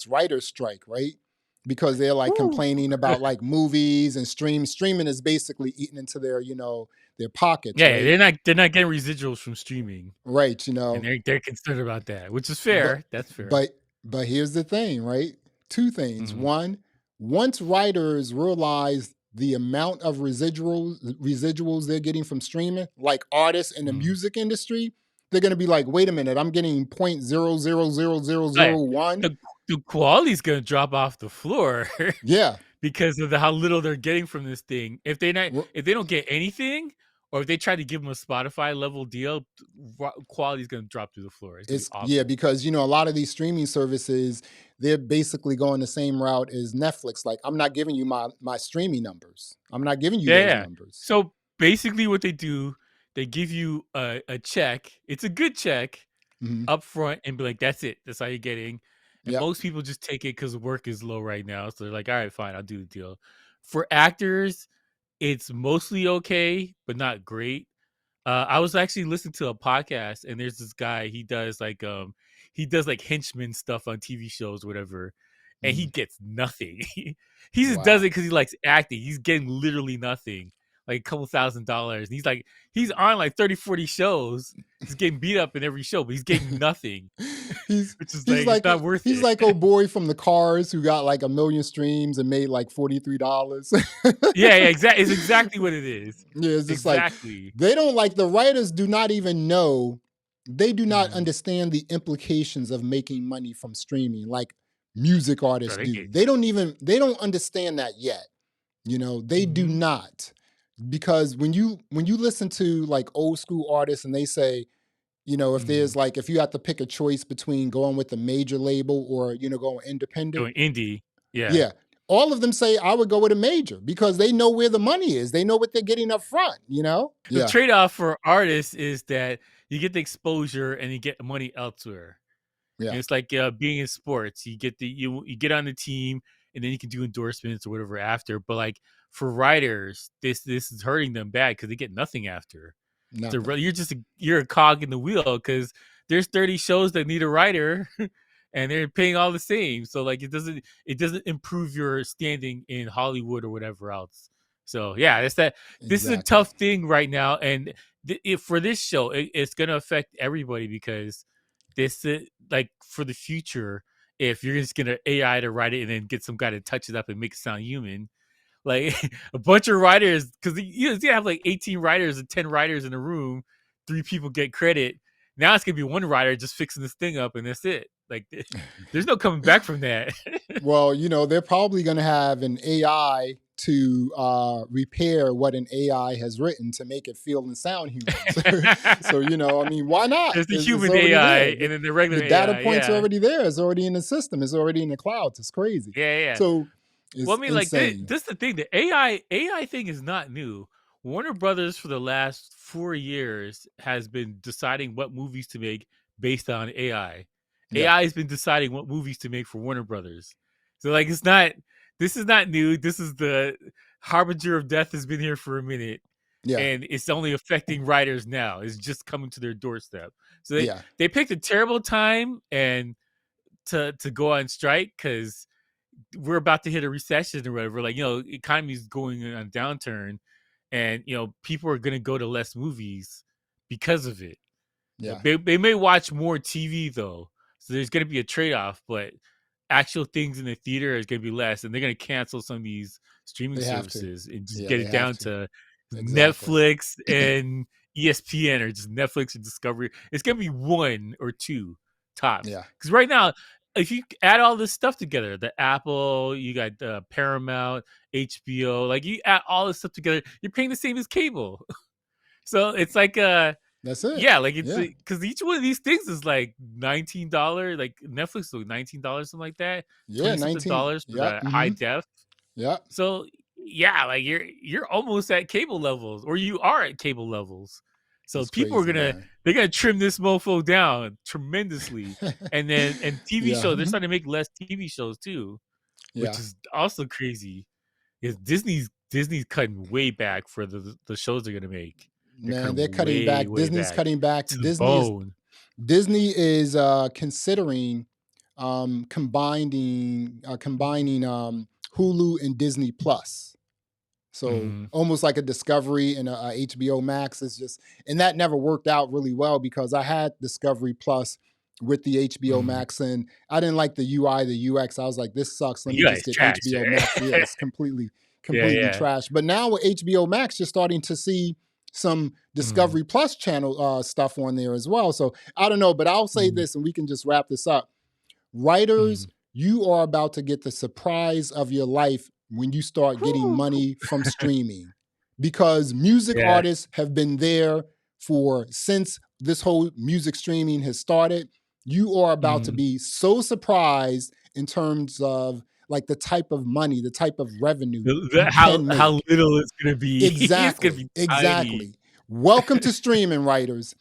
this writer's strike, right? Because they're like Ooh. complaining about like movies and streaming is basically eating into their, their pockets, Yeah, right? they're not getting residuals from streaming, Right, and they're concerned about that, which is but fair. That's fair. but but here's the thing, right? Two things. Mhm. One, once writers realize the amount of residuals they're getting from streaming, like artists in the Mhm. music industry, they're gonna be like, wait a minute, I'm getting point zero zero zero zero Right. zero one. The quality's gonna drop off the floor Yeah. because of how little they're getting from this thing. r- If they don't get anything, or if they try to give them a Spotify level deal, quality's gonna drop through the floor. It's gonna be It's yeah, awful. because a lot of these streaming services, they're basically going the same route as Netflix. Like, I'm not giving you my streaming numbers. I'm not giving you Yeah, those yeah. numbers. So basically, what they do, they give you a check. It's a good check Hmm. up front, and be like, "That's it. That's all you're getting." And Yep. most people just take it because work is low right now, so they're like, "All right, fine, I'll do the deal." For actors, it's mostly okay, but not great. I was actually listening to a podcast, and there's this guy. He does like henchman stuff on TV shows, whatever, and he Mhm. gets nothing. He just does Wow. it because he likes acting. He's getting literally nothing, like a couple $1,000s. And he's on like 30, 40 shows. He's getting beat up in every show, but he's getting nothing, he's which is he's like it's like not worth he's it. like old boy from the Cars who got like 1 million streams and made like $43. Yeah, yeah, exactly. It's exactly what it is. Yeah, it's just like Exactly. they don't like the writers do not even know, they do not Mhm. understand the implications of making money from streaming like music artists Bro, they do. get. They don't understand that yet. They do Mhm. not. Because when you listen to like old school artists and they say, if Mhm. there's like if you have to pick a choice between going with a major label or going independent, Doing indie. Yeah. yeah. All of them say I would go with a major because they know where the money is. They know what they're getting up front. The Yeah. trade-off for artists is that you get the exposure and you get money elsewhere. Yeah. And it's like being in sports. You get on the team and then you can do endorsements or whatever after. But like for writers, this is hurting them bad because they get nothing after. So Nothing. you're a cog in the wheel because there's 30 shows that need a writer and they're paying all the same. So like it doesn't improve your standing in Hollywood or whatever else. So yeah, that's that. This is a Exactly. tough thing right now, and if for this show, it's gonna affect everybody because this like for the future, if you're just gonna AI to write it and then get some guy to touch it up and make it sound human, like a bunch of writers, because you have like 18 writers and 10 writers in a room, 3 people get credit. Now it's gonna be one writer just fixing this thing up, and that's it. Like, there's no coming back from that. Well, they're probably going to have an AI to repair what an AI has written to make it feel and sound human. So, I mean, why not? There's the It's human already AI there. and then the regular The data AI. points are Yeah, already there. It's already in the system. It's already in the clouds. It's crazy. yeah, yeah. So Well, I it's mean, like insane. this is the thing. The AI thing is not new. Warner Brothers for the last 4 years has been deciding what movies to make based on AI. Yeah. AI has been deciding what movies to make for Warner Brothers. So like it's not this is not new. This is the harbinger of death has been here for a minute. Yeah. And it's only affecting writers now. It's just coming to their doorstep. So Yeah. they picked a terrible time and to go on strike because we're about to hit a recession or whatever. Like, economy's going on a downturn and, people are going to go to less movies because of it. Yeah. They may watch more TV though. So there's going to be a trade off, but actual things in the theater is going to be less. And they're going to cancel some of these streaming They have to. services and just Yeah, get they it have down to. to Exactly. Netflix and ESPN or just Netflix and Discovery. It's going to be one or two tops. Yeah. Because right now, if you add all this stuff together, the Apple, you got Paramount, HBO, like you add all this stuff together, you're paying the same as cable. So it's like That's it. yeah, like it's Yeah. because each one of these things is like $19, like Netflix is $19, something like that, Yeah. 20 something 19. dollars for Yep. the high Mm-hmm. def. Yep. So yeah, like you're almost at cable levels, or you are at cable levels. So It's people are crazy, man. they're gonna trim this mofo down tremendously, and TV Yeah. shows they're starting to make less TV shows too, which Yeah. is also crazy. Is Disney's cutting way back for the shows they're gonna make. They're Man, they're cutting cutting way back. way Disney's back cutting back. to the bone. Disney is considering combining Hulu and Disney Plus. So almost like a Discovery and a HBO Max is just, and that never worked out really well because I had Discovery Plus with the HBO Max and I didn't like the UI, the UX. I was like, this sucks. Let me You just guys get trash. HBO Max. Yeah, it's completely Yeah. trash. But now with HBO Max, you're starting to see some Discovery Plus channel stuff on there as well. So I don't know, but I'll say this and we can just wrap this up. Writers, you are about to get the surprise of your life when you start getting money from streaming, because music artists have been there since this whole music streaming has started. You are about to be so surprised in terms of like the type of money, the type of revenue you can make. How little it's gonna be. It's gonna Exactly. be tiny. Exactly. Welcome to streaming, writers.